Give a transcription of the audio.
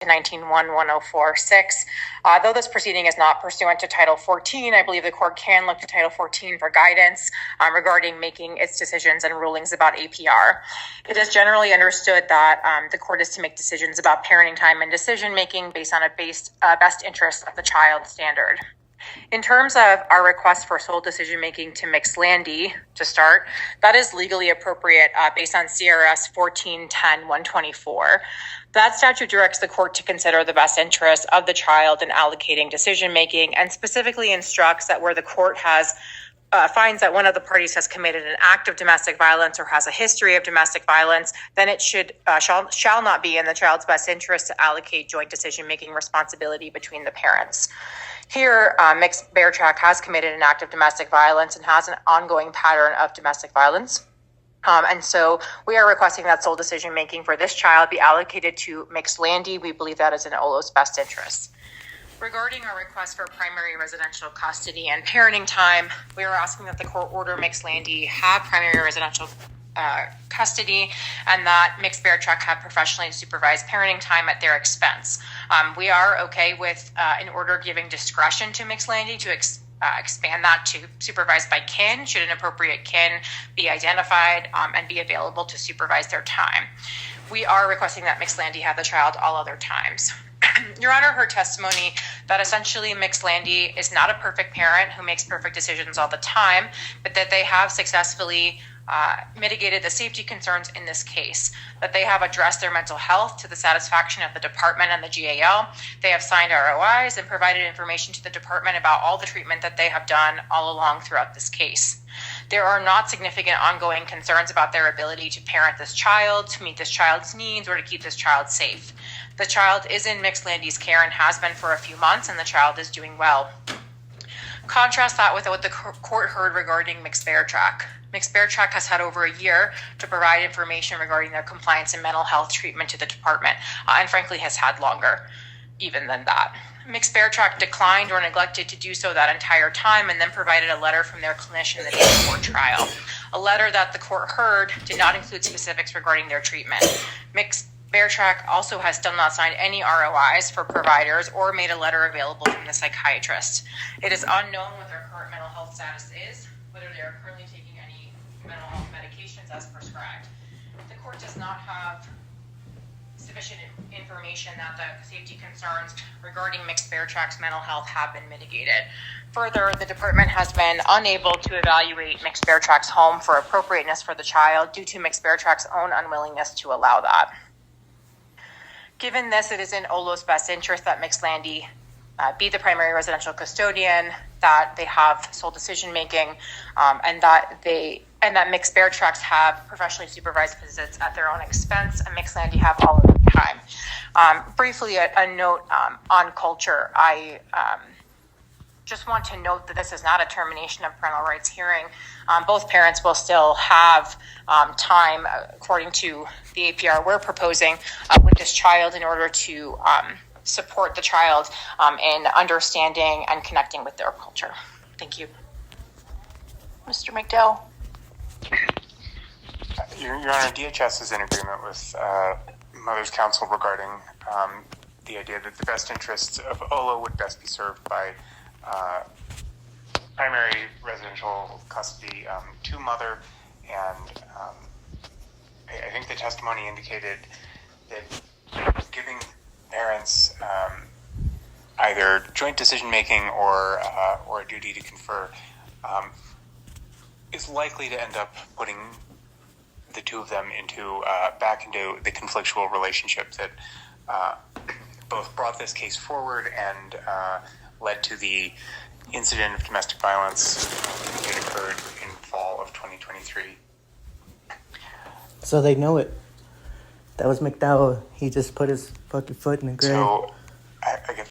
19-1-1046. Though this proceeding is not pursuant to Title 14, I believe the court can look to Title 14 for guidance regarding making its decisions and rulings about APR. It is generally understood that the court is to make decisions about parenting time and decision-making based on a best interest of the child standard. In terms of our request for sole decision-making to mix Landy to start, that is legally appropriate based on CRS 1410-124. That statute directs the court to consider the best interest of the child in allocating decision-making and specifically instructs that where the court finds that one of the parties has committed an act of domestic violence or has a history of domestic violence, then it shall not be in the child's best interest to allocate joint decision-making responsibility between the parents. Here, Mixed Bear Track has committed an act of domestic violence and has an ongoing pattern of domestic violence. And so we are requesting that sole decision-making for this child be allocated to Mixed Landy. We believe that is in Olo's best interest. Regarding our request for primary residential custody and parenting time, we are asking that the court order Mixed Landy have primary residential custody and that Mixed Bear Track have professionally supervised parenting time at their expense. We are okay with an order giving discretion to Mixed Landy to expand that to supervised by kin, should an appropriate kin be identified and be available to supervise their time. We are requesting that Mixed Landy have the child all other times. Your Honor heard testimony that essentially Mixed Landy is not a perfect parent who makes perfect decisions all the time, but that they have successfully mitigated the safety concerns in this case, that they have addressed their mental health to the satisfaction of the department and the GAL. They have signed ROIs and provided information to the department about all the treatment that they have done all along throughout this case. There are not significant ongoing concerns about their ability to parent this child, to meet this child's needs, or to keep this child safe. The child is in Mixed Landy's care and has been for a few months, and the child is doing well. Contrast that with what the court heard regarding Mixed Bear Track. Mixed Bear Track has had over a year to provide information regarding their compliance and mental health treatment to the department, and frankly has had longer even than that. Mixed Bear Track declined or neglected to do so that entire time and then provided a letter from their clinician the day before trial. A letter that the court heard did not include specifics regarding their treatment. Mixed Bear Track also has still not signed any ROIs for providers or made a letter available from the psychiatrist. It is unknown what their current mental health status is, whether they are currently taking any mental health medications as prescribed. The court does not have sufficient information that the safety concerns regarding Mixed Bear Track's mental health have been mitigated. Further, the department has been unable to evaluate Mixed Bear Track's home for appropriateness for the child due to Mixed Bear Track's own unwillingness to allow that. Given this, it is in Olo's best interest that Mixed Landy be the primary residential custodian, that they have sole decision-making, and that Mixed Bear Tracks have professionally supervised visits at their own expense, and Mixed Landy have all of the time. Briefly, a note on culture. I just want to note that this is not a termination of parental rights hearing. Both parents will still have time, according to the APR we're proposing, with this child in order to support the child in understanding and connecting with their culture. Thank you. Mr. McDowell. Your Honor, DHS is in agreement with Mother's Counsel regarding the idea that the best interests of Olo would best be served by primary residential custody to mother, and I think the testimony indicated that giving parents either joint decision-making or a duty to confer is likely to end up putting the two of them back into the conflictual relationship that both brought this case forward and led to the incident of domestic violence that occurred in fall of 2023. So they know it. That was McDowell. He just put his fucking foot in the grave. So